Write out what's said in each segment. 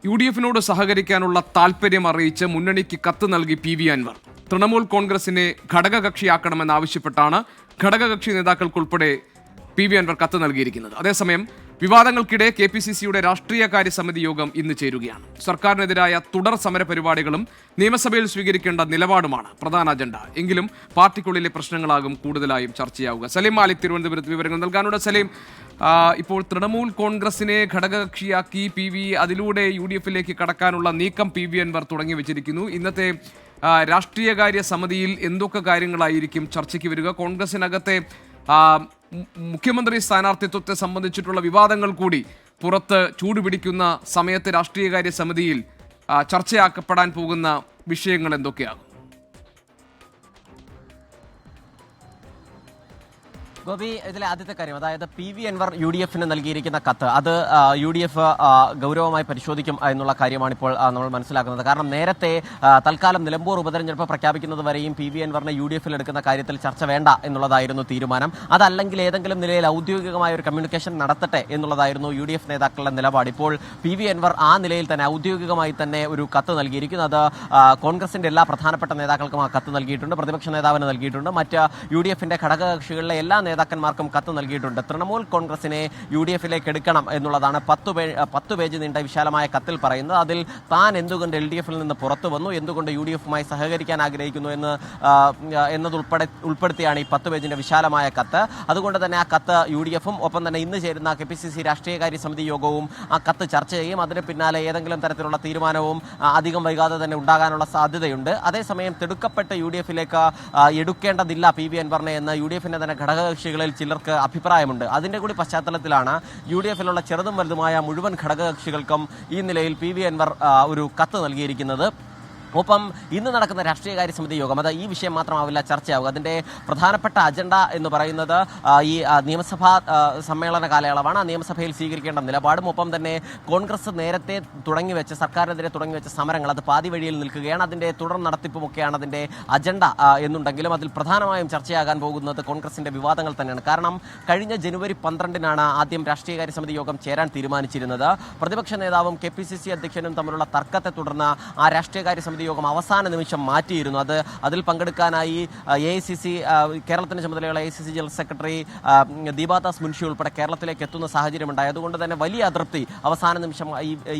UDF-നോട് സഹകരിക്കാനുള്ള താൽപര്യം അറിയിച്ച് മുന്നണിക്ക് കത്ത് നൽകി PV അൻവർ. തൃണമൂൽ കോൺഗ്രസിനെ ഘടകകക്ഷിയാക്കണമെന്നാവശ്യപ്പെട്ടാണ് ഘടകകക്ഷി നേതാക്കൾക്കുൾപ്പെടെ PV അൻവർ കത്ത് നൽകിയിരിക്കുന്നത്. അതേസമയം വിവാദങ്ങൾക്കിടെ KPCCയുടെ രാഷ്ട്രീയകാര്യ സമിതി യോഗം ഇന്ന് ചേരുകയാണ്. സർക്കാരിനെതിരായ തുടർ സമര പരിപാടികളും നിയമസഭയിൽ സ്വീകരിക്കേണ്ട നിലപാടുമാണ് പ്രധാന അജണ്ട. എങ്കിലും പാർട്ടിക്കുള്ളിലെ പ്രശ്നങ്ങളാകും കൂടുതലായും ചർച്ചയാവുക. സലീം മാലിക് തിരുവനന്തപുരത്ത് വിവരങ്ങൾ നൽകാനുണ്ട്. സലീം, ഇപ്പോൾ തൃണമൂൽ കോൺഗ്രസിനെ ഘടകകക്ഷിയാക്കി PV അതിലൂടെ UDF-ലേക്ക് കടക്കാനുള്ള നീക്കം PV അൻവർ തുടങ്ങി വെച്ചിരിക്കുന്നു. ഇന്നത്തെ രാഷ്ട്രീയകാര്യ സമിതിയിൽ എന്തൊക്കെ കാര്യങ്ങളായിരിക്കും ചർച്ചയ്ക്ക് വരിക? കോൺഗ്രസിനകത്തെ മുഖ്യമന്ത്രി സ്ഥാനാർത്ഥിത്വത്തെ സംബന്ധിച്ചിട്ടുള്ള വിവാദങ്ങൾ കൂടി പുറത്ത് ചൂടുപിടിക്കുന്ന സമയത്ത് രാഷ്ട്രീയകാര്യ സമിതിയിൽ ചർച്ചയാക്കപ്പെടാൻ പോകുന്ന വിഷയങ്ങൾ എന്തൊക്കെയാകും? ഗോപി, ഇതിലെ ആദ്യത്തെ കാര്യം, അതായത് PV അൻവർ UDF-ന് നൽകിയിരിക്കുന്ന കത്ത്, അത് UDF ഗൗരവമായി പരിശോധിക്കും എന്നുള്ള കാര്യമാണ് ഇപ്പോൾ നമ്മൾ മനസ്സിലാക്കുന്നത്. കാരണം നേരത്തെ തൽക്കാലം നിലമ്പൂർ ഉപതെരഞ്ഞെടുപ്പ് പ്രഖ്യാപിക്കുന്നത് വരെയും PV അൻവറിനെ UDF-ൽ എടുക്കുന്ന കാര്യത്തിൽ ചർച്ച വേണ്ട എന്നുള്ളതായിരുന്നു തീരുമാനം. അതല്ലെങ്കിൽ ഏതെങ്കിലും നിലയിൽ ഔദ്യോഗികമായ ഒരു കമ്മ്യൂണിക്കേഷൻ നടത്തട്ടെ എന്നുള്ളതായിരുന്നു UDF നേതാക്കളുടെ നിലപാട്. ഇപ്പോൾ PV അൻവർ ആ നിലയിൽ തന്നെ ഔദ്യോഗികമായി തന്നെ ഒരു കത്ത് നൽകിയിരിക്കുന്നു. അത് കോൺഗ്രസിന്റെ എല്ലാ പ്രധാനപ്പെട്ട നേതാക്കൾക്കും ആ കത്ത് നൽകിയിട്ടുണ്ട്. പ്രതിപക്ഷ നേതാവിന് നൽകിയിട്ടുണ്ട്. മറ്റ് UDF-ന്റെ ഘടകകക്ഷികളിലെ എല്ലാ നേതാക്കന്മാർക്കും കത്ത് നൽകിയിട്ടുണ്ട്. തൃണമൂൽ കോൺഗ്രസിനെ UDF-ലേക്ക് എടുക്കണം എന്നുള്ളതാണ് 10 പേജ് നീണ്ട വിശാലമായ കത്തിൽ പറയുന്നത്. അതിൽ താൻ എന്തുകൊണ്ട് LDF-ൽ നിന്ന് പുറത്തു വന്നു, എന്തുകൊണ്ട് UDF-മായി സഹകരിക്കാൻ ആഗ്രഹിക്കുന്നു ഉൾപ്പെടുത്തിയാണ് ഈ 10 പേജിന്റെ വിശാലമായ കത്ത്. അതുകൊണ്ട് തന്നെ ആ കത്ത് UDF-ഉം ഒപ്പം തന്നെ ഇന്ന് ചേരുന്ന KPCC രാഷ്ട്രീയകാര്യ സമിതി യോഗവും ആ കത്ത് ചർച്ച ചെയ്യും. അതിന് പിന്നാലെ ഏതെങ്കിലും തരത്തിലുള്ള തീരുമാനവും അധികം വൈകാതെ തന്നെ ഉണ്ടാകാനുള്ള സാധ്യതയുണ്ട്. അതേസമയം തിടുക്കപ്പെട്ട് UDF-ലേക്ക് എടുക്കേണ്ടതില്ല PV അൻവറിനെ എന്ന് UDF-ന്റെ തന്നെ ഘടകകക്ഷികളിൽ ചിലർക്ക് അഭിപ്രായമുണ്ട്. അതിന്റെ കൂടി പശ്ചാത്തലത്തിലാണ് UDF-ലുള്ള ചെറുതും വലുതുമായ മുഴുവൻ ഘടകകക്ഷികൾക്കും ഈ നിലയിൽ PV അൻവർ ഒരു കത്ത് നൽകിയിരിക്കുന്നത്. ഒപ്പം ഇന്ന് നടക്കുന്ന രാഷ്ട്രീയകാര്യ സമിതി യോഗം, അത് ഈ വിഷയം മാത്രമാവില്ല ചർച്ചയാവുക. അതിൻ്റെ പ്രധാനപ്പെട്ട അജണ്ട എന്ന് പറയുന്നത് ഈ നിയമസഭാ സമ്മേളന കാലയളവാണ്. ആ നിയമസഭയിൽ സ്വീകരിക്കേണ്ട നിലപാടും ഒപ്പം തന്നെ കോൺഗ്രസ് നേരത്തെ സർക്കാരിനെതിരെ തുടങ്ങിവെച്ച സമരങ്ങൾ അത് പാതി വഴിയിൽ നിൽക്കുകയാണ്. അതിൻ്റെ തുടർ നടത്തിപ്പുമൊക്കെയാണ് അതിൻ്റെ അജണ്ട എന്നുണ്ടെങ്കിലും അതിൽ പ്രധാനമായും ചർച്ചയാകാൻ പോകുന്നത് കോൺഗ്രസിൻ്റെ വിവാദങ്ങൾ തന്നെയാണ്. കാരണം കഴിഞ്ഞ ജനുവരി 12-നാണ് ആദ്യം രാഷ്ട്രീയകാര്യ സമിതി യോഗം ചേരാൻ തീരുമാനിച്ചിരുന്നത്. പ്രതിപക്ഷ നേതാവും KPCC അധ്യക്ഷനും തമ്മിലുള്ള തർക്കത്തെ തുടർന്ന് ആ രാഷ്ട്രീയകാര്യ സമിതി യോഗം അവസാന നിമിഷം മാറ്റിയിരുന്നു. അതിൽ പങ്കെടുക്കാനായി AICC കേരളത്തിന് ചുമതലയുള്ള AICC general secretary Deepa Das Munshi ഉൾപ്പെടെ കേരളത്തിലേക്ക് എത്തുന്ന സാഹചര്യമുണ്ടായി. അതുകൊണ്ട് തന്നെ വലിയ അതൃപ്തി അവസാന നിമിഷം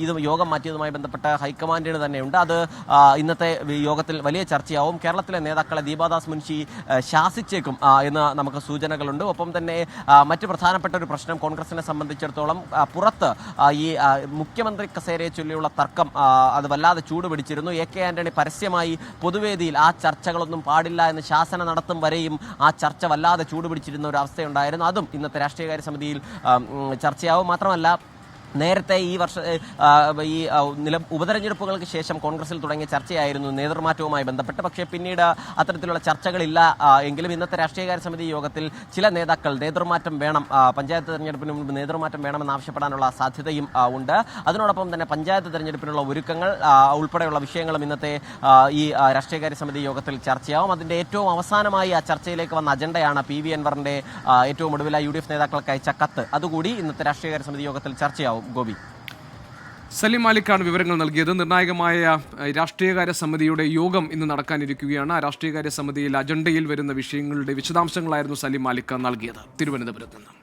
ഇത് യോഗം മാറ്റിയതുമായി ബന്ധപ്പെട്ട് ഹൈക്കമാൻഡിന് തന്നെയുണ്ട്. അത് ഇന്നത്തെ യോഗത്തിൽ വലിയ ചർച്ചയാവും. കേരളത്തിലെ നേതാക്കളെ ദീപാദാസ് മുൻഷി ശാസിച്ചേക്കും എന്ന് നമുക്ക് സൂചനകളുണ്ട്. ഒപ്പം തന്നെ മറ്റ് പ്രധാനപ്പെട്ട ഒരു പ്രശ്നം കോൺഗ്രസിനെ സംബന്ധിച്ചിടത്തോളം പുറത്ത് ഈ മുഖ്യമന്ത്രി കസേരയെ ചൊല്ലിയുള്ള തർക്കം അത് വല്ലാതെ ചൂടുപിടിച്ചിരുന്നു. AK ആന്റണി പരസ്യമായി പൊതുവേദിയിൽ ആ ചർച്ചകളൊന്നും പാടില്ല എന്ന് ശാസന നടത്തും വരെയും ആ ചർച്ച വല്ലാതെ ചൂടുപിടിച്ചിരുന്ന ഒരു അവസ്ഥയുണ്ടായിരുന്നു. അതും ഇന്നത്തെ രാഷ്ട്രീയകാര്യ സമിതിയിൽ ചർച്ചയാവും. മാത്രമല്ല, നേരത്തെ ഈ ഉപതെരഞ്ഞെടുപ്പുകൾക്ക് ശേഷം കോൺഗ്രസിൽ തുടങ്ങിയ ചർച്ചയായിരുന്നു നേതൃമാറ്റവുമായി ബന്ധപ്പെട്ട്. പക്ഷേ പിന്നീട് അത്തരത്തിലുള്ള ചർച്ചകളില്ല എങ്കിലും ഇന്നത്തെ രാഷ്ട്രീയകാര്യ സമിതി യോഗത്തിൽ ചില നേതാക്കൾ നേതൃമാറ്റം വേണം, പഞ്ചായത്ത് തെരഞ്ഞെടുപ്പിന് മുമ്പ് നേതൃമാറ്റം വേണമെന്ന് ആവശ്യപ്പെടാനുള്ള സാധ്യതയും ഉണ്ട്. അതിനോടൊപ്പം തന്നെ പഞ്ചായത്ത് തെരഞ്ഞെടുപ്പിനുള്ള ഒരുക്കങ്ങൾ ഉൾപ്പെടെയുള്ള വിഷയങ്ങളും ഇന്നത്തെ ഈ രാഷ്ട്രീയകാര്യ സമിതി യോഗത്തിൽ ചർച്ചയാവും. അതിൻ്റെ ഏറ്റവും അവസാനമായി ആ ചർച്ചയിലേക്ക് വന്ന അജണ്ടയാണ് PV അൻവറിന്റെ ഏറ്റവും ഒടുവിലായി UDF നേതാക്കൾക്ക് അയച്ച കത്ത്. അതുകൂടി ഇന്നത്തെ രാഷ്ട്രീയകാര്യ സമിതി യോഗത്തിൽ ചർച്ചയാവും. ഗോപി, സലീം മാലിക്കാണ് വിവരങ്ങൾ നൽകിയത്. നിർണായകമായ രാഷ്ട്രീയകാര്യ സമിതിയുടെ യോഗം ഇന്ന് നടക്കാനിരിക്കുകയാണ്. ആ രാഷ്ട്രീയകാര്യ സമിതിയിൽ അജണ്ടയിൽ വരുന്ന വിഷയങ്ങളുടെ വിശദാംശങ്ങളായിരുന്നു സലീം മാലിക്ക നൽകിയത് തിരുവനന്തപുരത്ത് നിന്ന്.